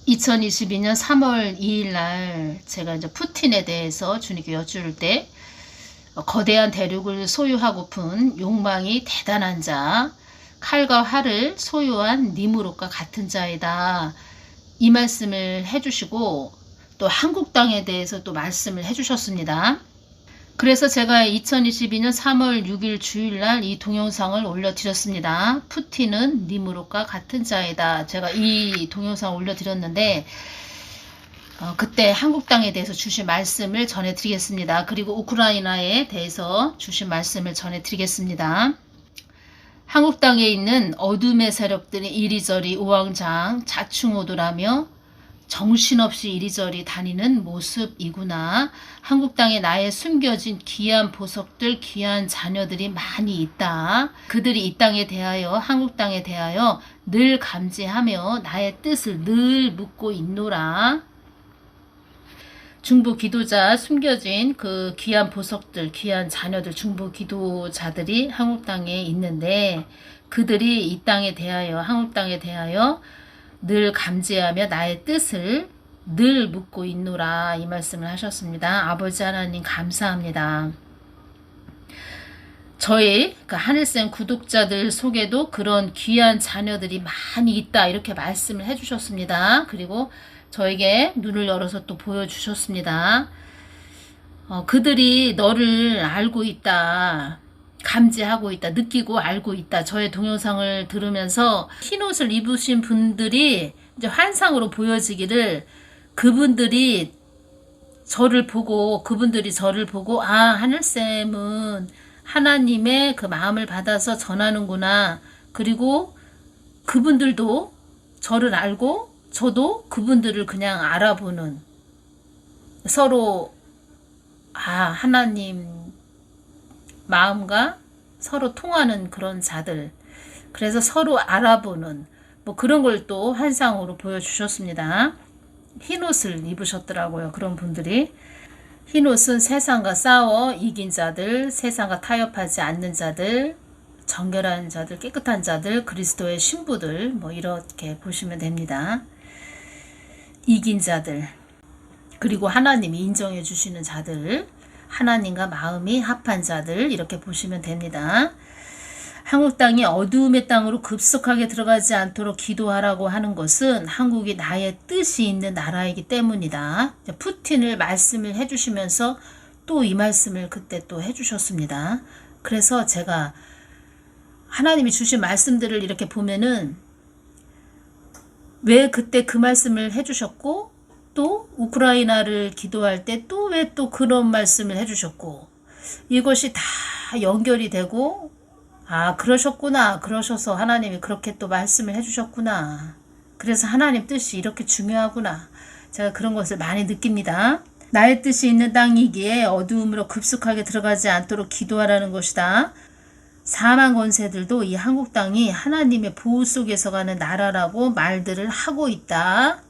2022년 3월 2일 날 제가 이제 푸틴에 대해서 주님께 여쭈를 때 거대한 대륙을 소유하고픈 욕망이 대단한 자, 칼과 활을 소유한 니무롯과 같은 자이다. 이 말씀을 해주시고 또 한국 땅에 대해서 또 말씀을 해주셨습니다. 그래서 제가 2022년 3월 6일 주일날 이 동영상을 올려드렸습니다. 푸틴은 니무롯과 같은 자이다. 제가 이 동영상을 올려드렸는데 그때 한국 땅에 대해서 주신 말씀을 전해드리겠습니다. 그리고 우크라이나에 대해서 주신 말씀을 전해드리겠습니다. 한국 땅에 있는 어둠의 세력들이 이리저리 우왕좌왕 자충우돌하며 정신없이 이리저리 다니는 모습이구나. 한국 땅에 나의 숨겨진 귀한 보석들, 귀한 자녀들이 많이 있다. 그들이 이 땅에 대하여, 한국 땅에 대하여 늘 감지하며 나의 뜻을 늘 묻고 있노라. 중보 기도자, 숨겨진 그 귀한 보석들, 귀한 자녀들, 중보 기도자들이 한국 땅에 있는데 그들이 이 땅에 대하여, 한국 땅에 대하여 늘 감지하며 나의 뜻을 늘 묻고 있노라. 이 말씀을 하셨습니다. 아버지 하나님 감사합니다. 저희 하늘쌤 구독자들 속에도 그런 귀한 자녀들이 많이 있다. 이렇게 말씀을 해주셨습니다. 그리고 저에게 눈을 열어서 또 보여주셨습니다. 그들이 너를 알고 있다. 감지하고 있다. 느끼고 알고 있다. 저의 동영상을 들으면서 흰옷을 입으신 분들이 이제 환상으로 보여지기를 그분들이 저를 보고 아, 하늘쌤은 하나님의 그 마음을 받아서 전하는구나. 그리고 그분들도 저를 알고 저도 그분들을 그냥 알아보는 서로 하나님 마음과 서로 통하는 그런 자들, 그래서 서로 알아보는 뭐 그런 걸 또 환상으로 보여주셨습니다. 흰옷을 입으셨더라고요. 그런 분들이. 흰옷은 세상과 싸워 이긴 자들, 세상과 타협하지 않는 자들, 정결한 자들, 깨끗한 자들, 그리스도의 신부들, 뭐 이렇게 보시면 됩니다. 이긴 자들, 그리고 하나님이 인정해 주시는 자들, 하나님과 마음이 합한 자들, 이렇게 보시면 됩니다. 한국 땅이 어두움의 땅으로 급속하게 들어가지 않도록 기도하라고 하는 것은 한국이 나의 뜻이 있는 나라이기 때문이다. 푸틴을 말씀을 해주시면서 또 이 말씀을 그때 또 해주셨습니다. 그래서 제가 하나님이 주신 말씀들을 이렇게 보면은 왜 그때 그 말씀을 해주셨고 또 우크라이나를 기도할 때 또 왜 또 그런 말씀을 해주셨고 이것이 다 연결이 되고 그러셨구나. 그러셔서 하나님이 그렇게 또 말씀을 해주셨구나. 그래서 하나님 뜻이 이렇게 중요하구나. 제가 그런 것을 많이 느낍니다. 나의 뜻이 있는 땅이기에 어두움으로 급속하게 들어가지 않도록 기도하라는 것이다. 사망 권세들도 이 한국 땅이 하나님의 보호 속에서 가는 나라라고 말들을 하고 있다.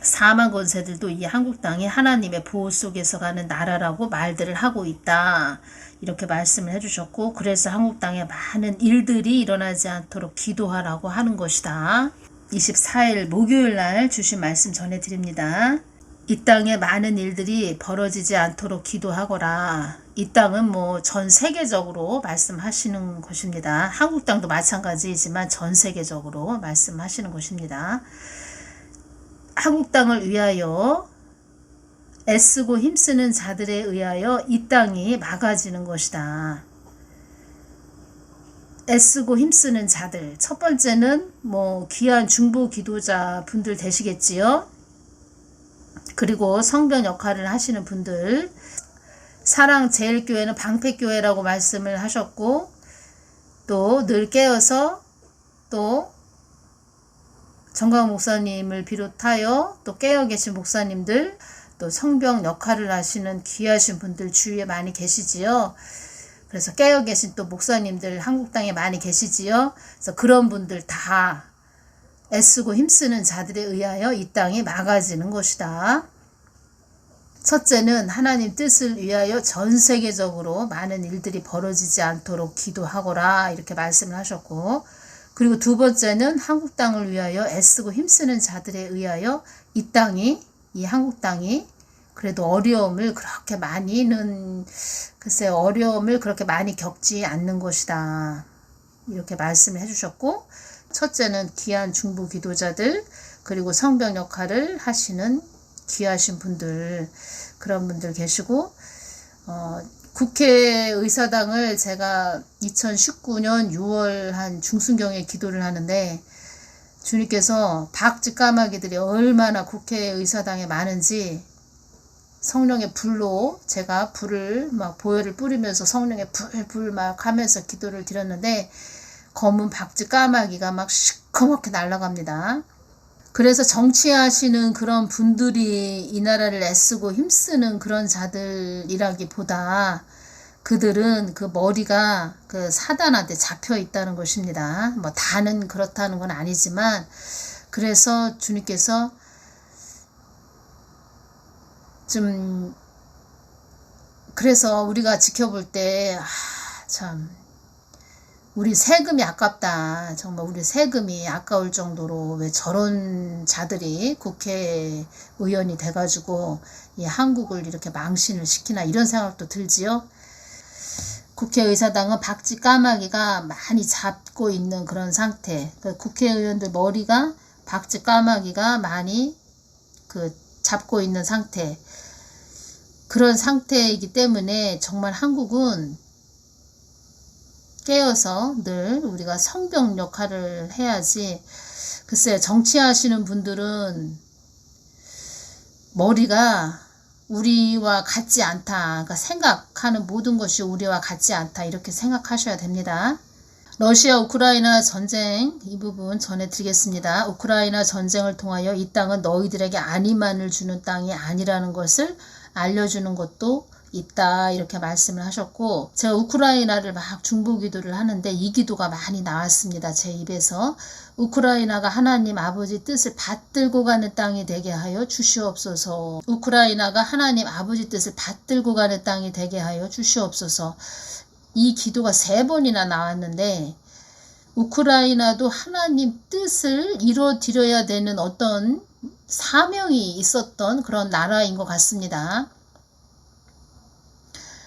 사망 권세들도 이 한국 땅이 하나님의 보호 속에서 가는 나라라고 말들을 하고 있다. 이렇게 말씀을 해주셨고, 그래서 한국 땅에 많은 일들이 일어나지 않도록 기도하라고 하는 것이다. 24일 목요일 날 주신 말씀 전해드립니다. 이 땅에 많은 일들이 벌어지지 않도록 기도하거라. 이 땅은 뭐 전 세계적으로 말씀하시는 것입니다. 한국 땅도 마찬가지이지만 전 세계적으로 말씀하시는 것입니다. 한국 땅을 위하여 애쓰고 힘쓰는 자들에 의하여 이 땅이 막아지는 것이다. 애쓰고 힘쓰는 자들. 첫 번째는 뭐 귀한 중보 기도자 분들 되시겠지요. 그리고 성변 역할을 하시는 분들. 사랑제일교회는 방패교회라고 말씀을 하셨고 또 늘 깨어서 또 정광 목사님을 비롯하여 또 깨어 계신 목사님들 또 성병 역할을 하시는 귀하신 분들 주위에 많이 계시지요. 그래서 깨어 계신 또 목사님들 한국 땅에 많이 계시지요. 그래서 그런 분들 다 애쓰고 힘쓰는 자들에 의하여 이 땅이 막아지는 것이다. 첫째는 하나님 뜻을 위하여 전 세계적으로 많은 일들이 벌어지지 않도록 기도하거라. 이렇게 말씀을 하셨고, 그리고 두 번째는 한국 땅을 위하여 애쓰고 힘쓰는 자들에 의하여 이 땅이, 이 한국 땅이 그래도 어려움을 그렇게 많이는, 글쎄요, 어려움을 그렇게 많이 겪지 않는 것이다. 이렇게 말씀을 해주셨고, 첫째는 귀한 중보 기도자들, 그리고 성벽 역할을 하시는 귀하신 분들, 그런 분들 계시고, 국회의사당을 제가 2019년 6월 한 중순경에 기도를 하는데, 주님께서 박쥐 까마귀들이 얼마나 국회의사당에 많은지 성령의 불로 제가 불을 막 보혈을 뿌리면서 성령의 불 막 하면서 기도를 드렸는데, 검은 박쥐 까마귀가 막 시커멓게 날아갑니다. 그래서 정치하시는 그런 분들이 이 나라를 애쓰고 힘쓰는 그런 자들이라기보다 그들은 그 머리가 그 사단한테 잡혀 있다는 것입니다. 뭐 다는 그렇다는 건 아니지만, 그래서 주님께서 좀, 그래서 우리가 지켜볼 때 참 우리 세금이 아깝다. 정말 우리 세금이 아까울 정도로 왜 저런 자들이 국회의원이 돼가지고 이 한국을 이렇게 망신을 시키나, 이런 생각도 들지요. 국회의사당은 박쥐 까마귀가 많이 잡고 있는 그런 상태. 그 국회의원들 머리가 박쥐 까마귀가 많이 잡고 있는 상태. 그런 상태이기 때문에 정말 한국은 깨어서 늘 우리가 성벽 역할을 해야지. 글쎄요, 정치하시는 분들은 머리가 우리와 같지 않다. 그러니까 생각하는 모든 것이 우리와 같지 않다. 이렇게 생각하셔야 됩니다. 러시아 우크라이나 전쟁, 이 부분 전해드리겠습니다. 우크라이나 전쟁을 통하여 이 땅은 너희들에게 안위만을 주는 땅이 아니라는 것을 알려주는 것도 있다, 이렇게 말씀을 하셨고, 제가 우크라이나를 막 중보 기도를 하는데 이 기도가 많이 나왔습니다. 제 입에서. 우크라이나가 하나님 아버지 뜻을 받들고 가는 땅이 되게 하여 주시옵소서. 우크라이나가 하나님 아버지 뜻을 받들고 가는 땅이 되게 하여 주시옵소서. 이 기도가 3번이나 나왔는데, 우크라이나도 하나님 뜻을 이루어드려야 되는 어떤 사명이 있었던 그런 나라인 것 같습니다.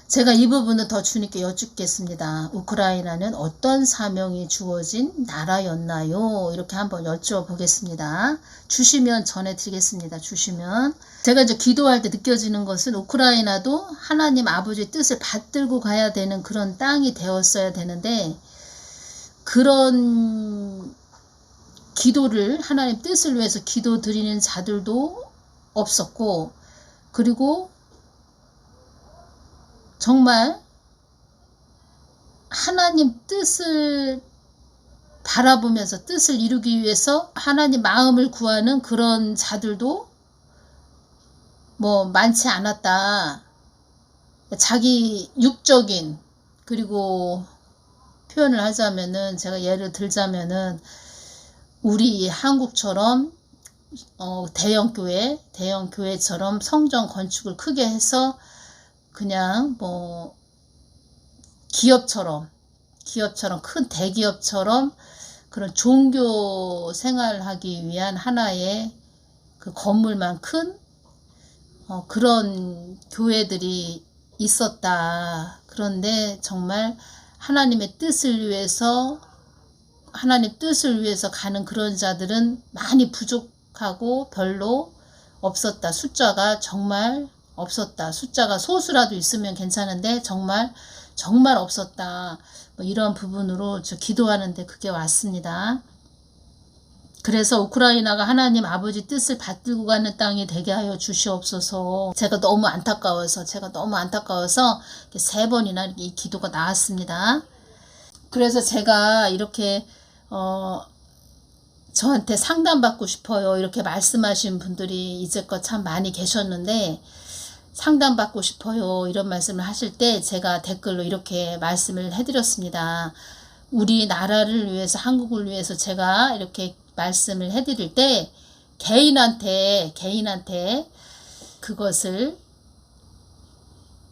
제가 이 부분은 더 주님께 여쭙겠습니다. 우크라이나는 어떤 사명이 주어진 나라였나요? 이렇게 한번 여쭤보겠습니다. 주시면 전해드리겠습니다. 주시면. 제가 이제 기도할 때 느껴지는 것은 우크라이나도 하나님 아버지의 뜻을 받들고 가야 되는 그런 땅이 되었어야 되는데, 그런 기도를, 하나님 뜻을 위해서 기도 드리는 자들도 없었고, 그리고 정말 하나님 뜻을 바라보면서 뜻을 이루기 위해서 하나님 마음을 구하는 그런 자들도 뭐 많지 않았다. 자기 육적인, 그리고 표현을 하자면은, 제가 예를 들자면은 우리 한국처럼 대형 교회처럼 성전 건축을 크게 해서 그냥 뭐 기업처럼 큰 대기업처럼 그런 종교 생활하기 위한 하나의 그 건물만 큰 그런 교회들이 있었다. 그런데 정말 하나님의 뜻을 위해서, 하나님 뜻을 위해서 가는 그런 자들은 많이 부족하고 별로 없었다. 숫자가 정말 없었다. 숫자가 소수라도 있으면 괜찮은데 정말 없었다. 뭐 이런 부분으로 저 기도하는데 그게 왔습니다. 그래서 우크라이나가 하나님 아버지 뜻을 받들고 가는 땅이 되게 하여 주시옵소서. 제가 너무 안타까워서 3번이나 이 기도가 나왔습니다. 그래서 제가 이렇게 저한테 상담받고 싶어요, 이렇게 말씀하신 분들이 이제껏 참 많이 계셨는데, 상담받고 싶어요 이런 말씀을 하실 때 제가 댓글로 이렇게 말씀을 해드렸습니다. 우리나라를 위해서, 한국을 위해서 제가 이렇게 말씀을 해드릴 때 개인한테 그것을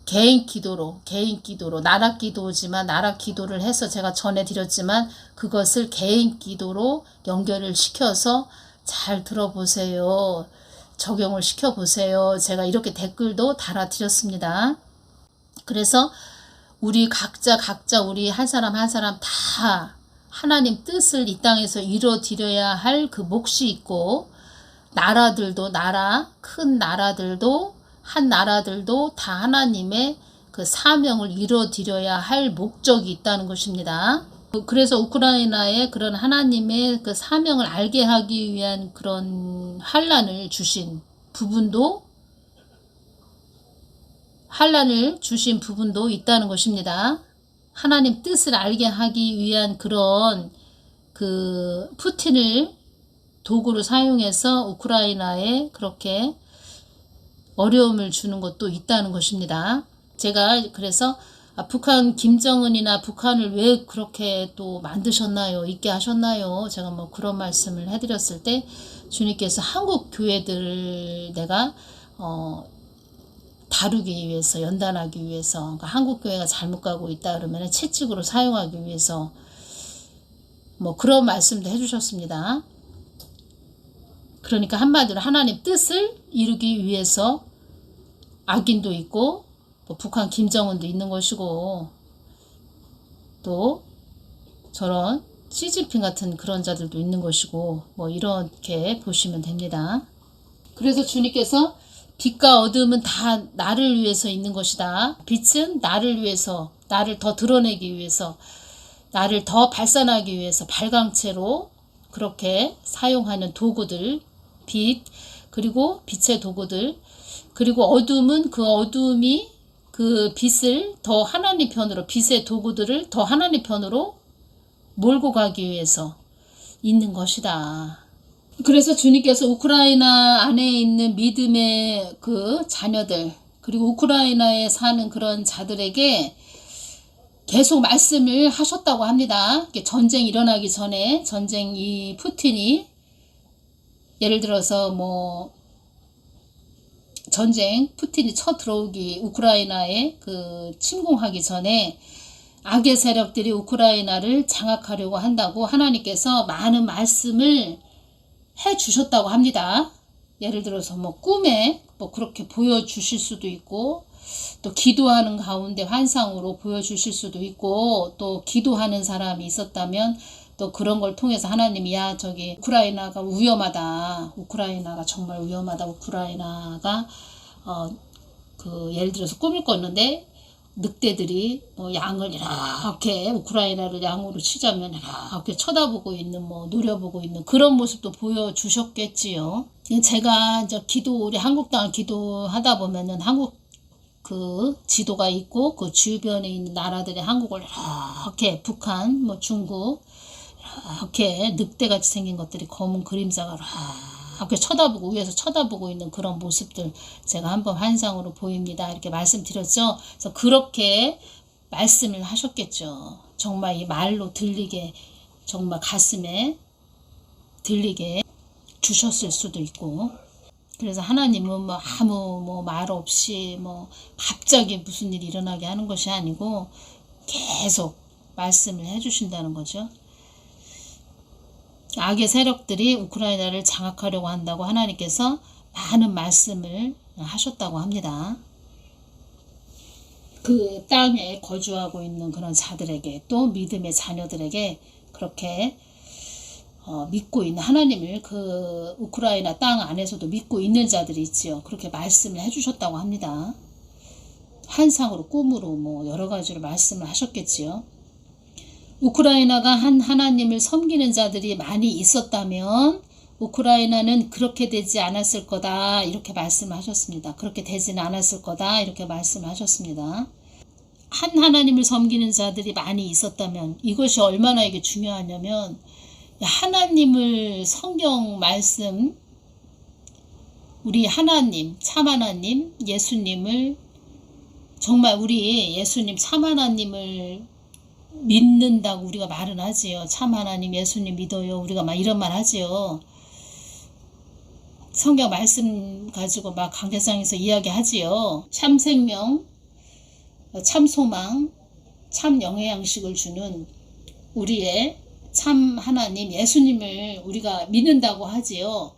개인 기도로 나라 기도지만 나라 기도를 해서 제가 전해드렸지만 그것을 개인 기도로 연결을 시켜서 잘 들어보세요. 적용을 시켜보세요. 제가 이렇게 댓글도 달아드렸습니다. 그래서 우리 각자 우리 한 사람 한 사람 다 하나님 뜻을 이 땅에서 이루어드려야 할 그 몫이 있고 나라들도 큰 나라들도 한 나라들도 다 하나님의 그 사명을 이루어드려야 할 목적이 있다는 것입니다. 그래서 우크라이나에 그런 하나님의 그 사명을 알게 하기 위한 그런 환란을 주신 부분도 있다는 것입니다. 하나님 뜻을 알게 하기 위한 그런 그 푸틴을 도구로 사용해서 우크라이나에 그렇게 어려움을 주는 것도 있다는 것입니다. 제가 그래서 북한 김정은이나 북한을 왜 그렇게 또 만드셨나요? 있게 하셨나요? 제가 뭐 그런 말씀을 해드렸을 때 주님께서 한국 교회들을 내가 다루기 위해서 연단하기 위해서 그러니까 한국 교회가 잘못 가고 있다 그러면 채찍으로 사용하기 위해서 뭐 그런 말씀도 해주셨습니다. 그러니까 한마디로 하나님 뜻을 이루기 위해서 악인도 있고 뭐 북한 김정은도 있는 것이고 또 저런 시진핑 같은 그런 자들도 있는 것이고 뭐 이렇게 보시면 됩니다. 그래서 주님께서 빛과 어둠은 다 나를 위해서 있는 것이다. 빛은 나를 위해서, 나를 더 드러내기 위해서, 나를 더 발산하기 위해서 발광체로 그렇게 사용하는 도구들, 빛, 그리고 빛의 도구들, 그리고 어둠은 그 어둠이 그 빛을 더 하나님 편으로, 빛의 도구들을 더 하나님 편으로 몰고 가기 위해서 있는 것이다. 그래서 주님께서 우크라이나 안에 있는 믿음의 그 자녀들, 그리고 우크라이나에 사는 그런 자들에게 계속 말씀을 하셨다고 합니다. 전쟁이 일어나기 전에, 전쟁이 푸틴이 예를 들어서 뭐 전쟁 푸틴이 들어오기 우크라이나에 그 침공하기 전에 악의 세력들이 우크라이나를 장악하려고 한다고 하나님께서 많은 말씀을 해 주셨다고 합니다. 예를 들어서 뭐 꿈에 뭐 그렇게 보여주실 수도 있고 또 기도하는 가운데 환상으로 보여주실 수도 있고 또 기도하는 사람이 있었다면 또 그런 걸 통해서 하나님이 야 저기 우크라이나가 위험하다. 우크라이나가 정말 위험하다. 우크라이나가 그 예를 들어서 꿈을 꿨는데 늑대들이 양을 이렇게 우크라이나를 양으로 치자면 이렇게 쳐다보고 있는 뭐 노려보고 있는 그런 모습도 보여주셨겠지요. 제가 이제 우리 한국 땅을 기도하다 보면은 한국 그 지도가 있고 그 주변에 있는 나라들이 한국을 이렇게 북한 뭐 중국 이렇게 늑대같이 생긴 것들이 검은 그림자가 이렇게 쳐다보고 위에서 쳐다보고 있는 그런 모습들 제가 한번 환상으로 보입니다. 이렇게 말씀드렸죠. 그래서 그렇게 말씀을 하셨겠죠. 정말 이 말로 들리게 정말 가슴에 들리게 주셨을 수도 있고 그래서 하나님은 뭐 아무 뭐 말 없이 뭐 갑자기 무슨 일이 일어나게 하는 것이 아니고 계속 말씀을 해주신다는 거죠. 악의 세력들이 우크라이나를 장악하려고 한다고 하나님께서 많은 말씀을 하셨다고 합니다. 그 땅에 거주하고 있는 그런 자들에게 또 믿음의 자녀들에게 그렇게 믿고 있는 하나님을 그 우크라이나 땅 안에서도 믿고 있는 자들이 있지요. 그렇게 말씀을 해주셨다고 합니다. 환상으로 꿈으로 뭐 여러 가지로 말씀을 하셨겠지요. 우크라이나가 한 하나님을 섬기는 자들이 많이 있었다면 우크라이나는 그렇게 되지 않았을 거다 이렇게 말씀하셨습니다. 그렇게 되지는 않았을 거다 이렇게 말씀하셨습니다. 한 하나님을 섬기는 자들이 많이 있었다면 이것이 얼마나 이게 중요하냐면 하나님을 성경 말씀 우리 하나님 참 하나님 예수님을 정말 우리 예수님 참 하나님을 믿는다고 우리가 말은 하지요. 참 하나님 예수님 믿어요. 우리가 막 이런 말 하지요. 성경 말씀 가지고 막 강대상에서 이야기하지요. 참생명 참 소망, 참 영양식을 주는 우리의 참 하나님 예수님을 우리가 믿는다고 하지요.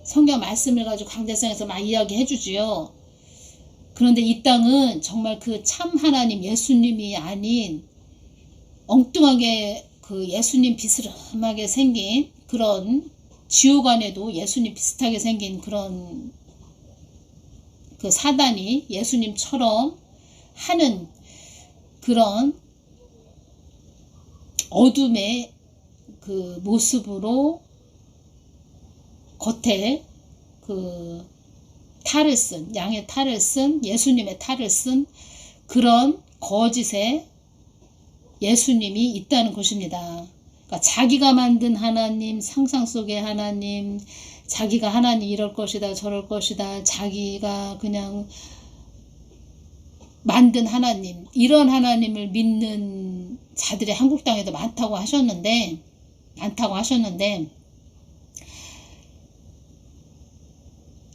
성경 말씀을 가지고 강대상에서 막 이야기해 주지요. 그런데 이 땅은 정말 그 참 하나님 예수님이 아닌 엉뚱하게 그 예수님 비스름하게 생긴 그런 지옥 안에도 예수님 비슷하게 생긴 그런 그 사단이 예수님처럼 하는 그런 어둠의 그 모습으로 겉에 그 탈을 쓴, 양의 탈을 쓴, 예수님의 탈을 쓴 그런 거짓의 예수님이 있다는 것입니다. 그러니까 자기가 만든 하나님, 상상 속의 하나님, 자기가 하나님 이럴 것이다 저럴 것이다, 자기가 그냥 만든 하나님, 이런 하나님을 믿는 자들이 한국 땅에도 많다고 하셨는데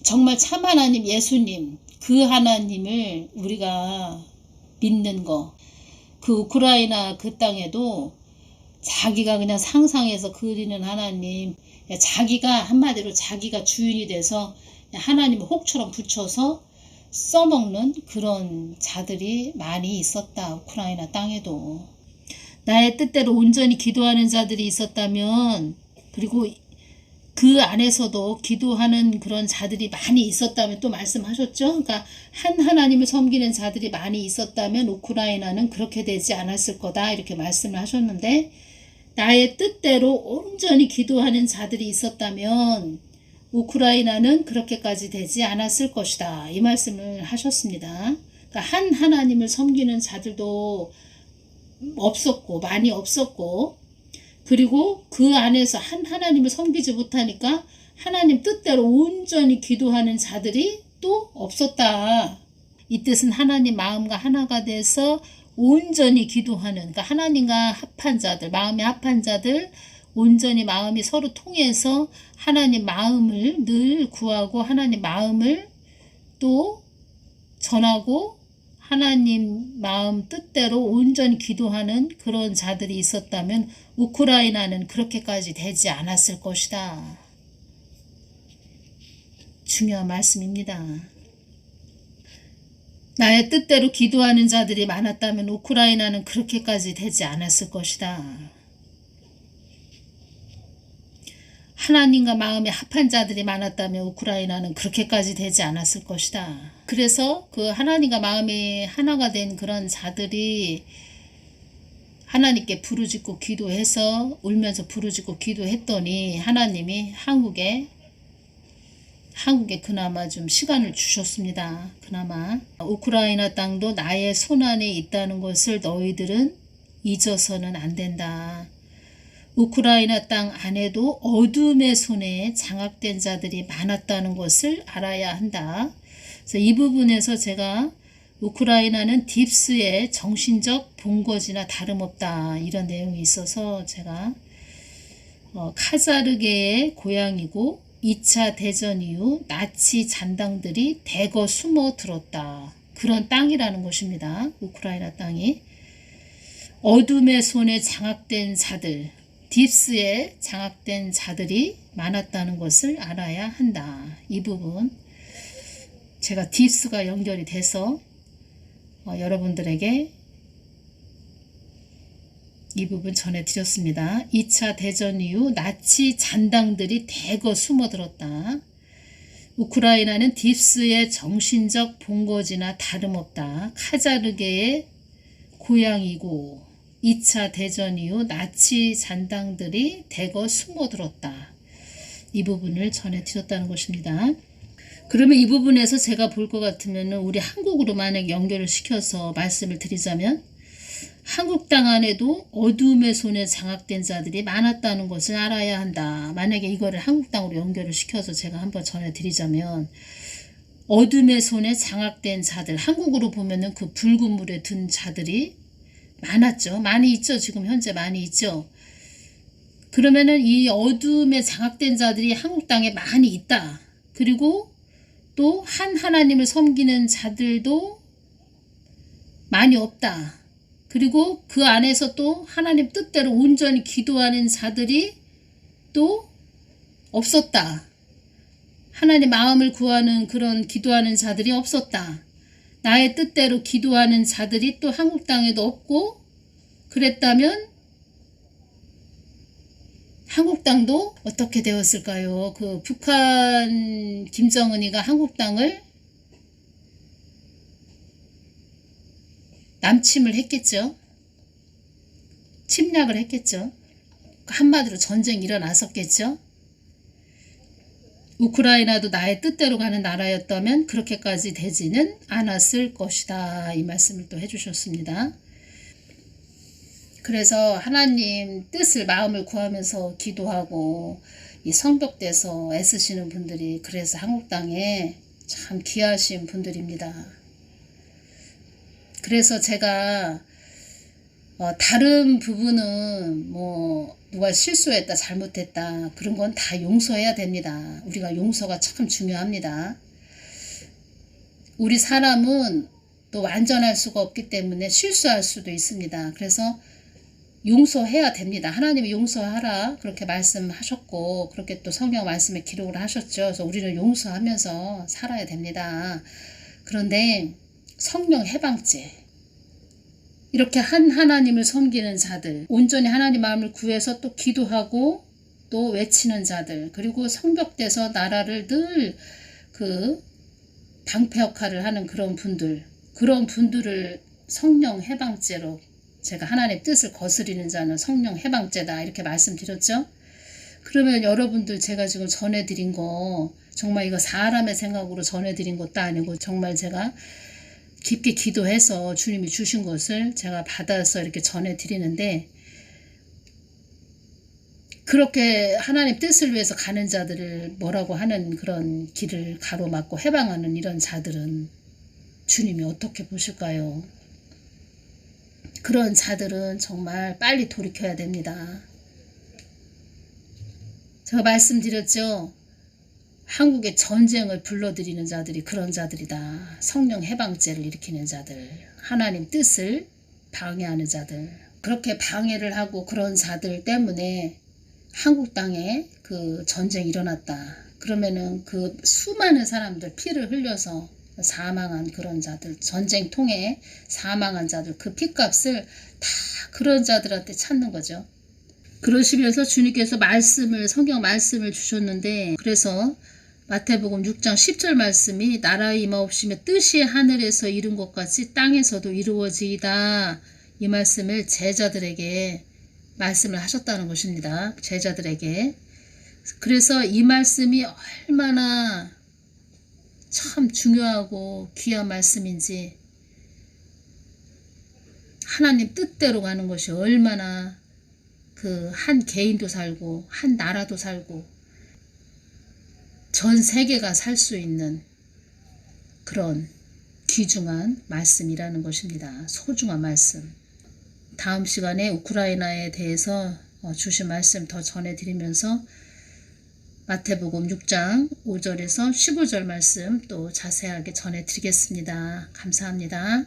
정말 참 하나님 예수님, 그 하나님을 우리가 믿는 거, 그 우크라이나 그 땅에도 자기가 그냥 상상해서 그리는 하나님, 자기가 한마디로 자기가 주인이 돼서 하나님을 혹처럼 붙여서 써먹는 그런 자들이 많이 있었다. 우크라이나 땅에도 나의 뜻대로 온전히 기도하는 자들이 있었다면, 그리고 그 안에서도 기도하는 그런 자들이 많이 있었다면, 또 말씀하셨죠. 그러니까 한 하나님을 섬기는 자들이 많이 있었다면 우크라이나는 그렇게 되지 않았을 거다, 이렇게 말씀을 하셨는데, 나의 뜻대로 온전히 기도하는 자들이 있었다면 우크라이나는 그렇게까지 되지 않았을 것이다, 이 말씀을 하셨습니다. 그러니까 한 하나님을 섬기는 자들도 없었고 많이 없었고, 그리고 그 안에서 한 하나님을 섬기지 못하니까 하나님 뜻대로 온전히 기도하는 자들이 또 없었다. 이 뜻은 하나님 마음과 하나가 돼서 온전히 기도하는, 그러니까 하나님과 합한 자들, 마음이 합한 자들, 온전히 마음이 서로 통해서 하나님 마음을 늘 구하고 하나님 마음을 또 전하고 하나님 마음 뜻대로 온전히 기도하는 그런 자들이 있었다면 우크라이나는 그렇게까지 되지 않았을 것이다. 중요한 말씀입니다. 나의 뜻대로 기도하는 자들이 많았다면 우크라이나는 그렇게까지 되지 않았을 것이다. 하나님과 마음에 합한 자들이 많았다면 우크라이나는 그렇게까지 되지 않았을 것이다. 그래서 그 하나님과 마음이 하나가 된 그런 자들이 하나님께 부르짖고 기도해서 울면서 부르짖고 기도했더니 하나님이 한국에 그나마 좀 시간을 주셨습니다. 그나마 우크라이나 땅도 나의 손안에 있다는 것을 너희들은 잊어서는 안 된다. 우크라이나 땅 안에도 어둠의 손에 장악된 자들이 많았다는 것을 알아야 한다. 그래서 이 부분에서 제가 우크라이나는 딥스의 정신적 본거지나 다름없다, 이런 내용이 있어서 제가 카자르계의 고향이고 2차 대전 이후 나치 잔당들이 대거 숨어 들었다, 그런 땅이라는 것입니다. 우크라이나 땅이 어둠의 손에 장악된 자들, 딥스에 장악된 자들이 많았다는 것을 알아야 한다. 이 부분 제가 딥스가 연결이 돼서 여러분들에게 이 부분 전해드렸습니다. 2차 대전 이후 나치 잔당들이 대거 숨어들었다. 우크라이나는 딥스의 정신적 본거지나 다름없다. 카자르계의 고향이고 2차 대전 이후 나치 잔당들이 대거 숨어들었다. 이 부분을 전해드렸다는 것입니다. 그러면 이 부분에서 제가 볼 것 같으면 우리 한국으로 만약 연결을 시켜서 말씀을 드리자면, 한국 땅 안에도 어둠의 손에 장악된 자들이 많았다는 것을 알아야 한다. 만약에 이거를 한국 땅으로 연결을 시켜서 제가 한번 전해드리자면, 어둠의 손에 장악된 자들, 한국으로 보면은 그 붉은 물에 든 자들이 많았죠. 많이 있죠. 지금 현재 많이 있죠. 그러면은 이 어둠에 장악된 자들이 한국 땅에 많이 있다. 그리고 또 한 하나님을 섬기는 자들도 많이 없다. 그리고 그 안에서 또 하나님 뜻대로 온전히 기도하는 자들이 또 없었다. 하나님 마음을 구하는 그런 기도하는 자들이 없었다. 나의 뜻대로 기도하는 자들이 또 한국 땅에도 없고, 그랬다면 한국 땅도 어떻게 되었을까요? 그 북한 김정은이가 한국 땅을 남침을 했겠죠. 침략을 했겠죠. 한마디로 전쟁이 일어났었겠죠. 우크라이나도 나의 뜻대로 가는 나라였다면 그렇게까지 되지는 않았을 것이다. 이 말씀을 또 해주셨습니다. 그래서 하나님 뜻을 마음을 구하면서 기도하고 이 성벽대에서 애쓰시는 분들이 그래서 한국 땅에 참 귀하신 분들입니다. 그래서 제가 다른 부분은 뭐 누가 실수했다 잘못했다 그런 건 다 용서해야 됩니다. 우리가 용서가 참 중요합니다. 우리 사람은 또 완전할 수가 없기 때문에 실수할 수도 있습니다. 그래서 용서해야 됩니다. 하나님이 용서하라 그렇게 말씀하셨고 그렇게 또 성경 말씀에 기록을 하셨죠. 그래서 우리는 용서하면서 살아야 됩니다. 그런데 성령 해방죄, 이렇게 한 하나님을 섬기는 자들, 온전히 하나님 마음을 구해서 또 기도하고 또 외치는 자들, 그리고 성벽대에서 나라를 늘 그 방패 역할을 하는 그런 분들을 성령 해방죄로, 제가 하나님의 뜻을 거스리는 자는 성령 해방죄다 이렇게 말씀드렸죠. 그러면 여러분들 제가 지금 전해드린 거 정말 이거 사람의 생각으로 전해드린 것도 아니고 정말 제가 깊게 기도해서 주님이 주신 것을 제가 받아서 이렇게 전해드리는데, 그렇게 하나님 뜻을 위해서 가는 자들을 뭐라고 하는 그런 길을 가로막고 해방하는 이런 자들은 주님이 어떻게 보실까요? 그런 자들은 정말 빨리 돌이켜야 됩니다. 제가 말씀드렸죠. 한국의 전쟁을 불러들이는 자들이 그런 자들이다. 성령 해방죄를 일으키는 자들, 하나님 뜻을 방해하는 자들, 그렇게 방해를 하고 그런 자들 때문에 한국 땅에 그 전쟁이 일어났다. 그러면은 그 수많은 사람들 피를 흘려서 사망한 그런 자들, 전쟁 통해 사망한 자들, 그 피값을 다 그런 자들한테 찾는 거죠. 그러시면서 주님께서 성경 말씀을 주셨는데, 그래서 마태복음 6장 10절 말씀이 나라의 임하옵시며 뜻이 하늘에서 이룬 것 같이 땅에서도 이루어지이다. 이 말씀을 제자들에게 말씀을 하셨다는 것입니다. 제자들에게. 그래서 이 말씀이 얼마나 참 중요하고 귀한 말씀인지, 하나님 뜻대로 가는 것이 얼마나 그 한 개인도 살고 한 나라도 살고 전 세계가 살 수 있는 그런 귀중한 말씀이라는 것입니다. 소중한 말씀. 다음 시간에 우크라이나에 대해서 주신 말씀 더 전해드리면서 마태복음 6장 5절에서 15절 말씀 또 자세하게 전해드리겠습니다. 감사합니다.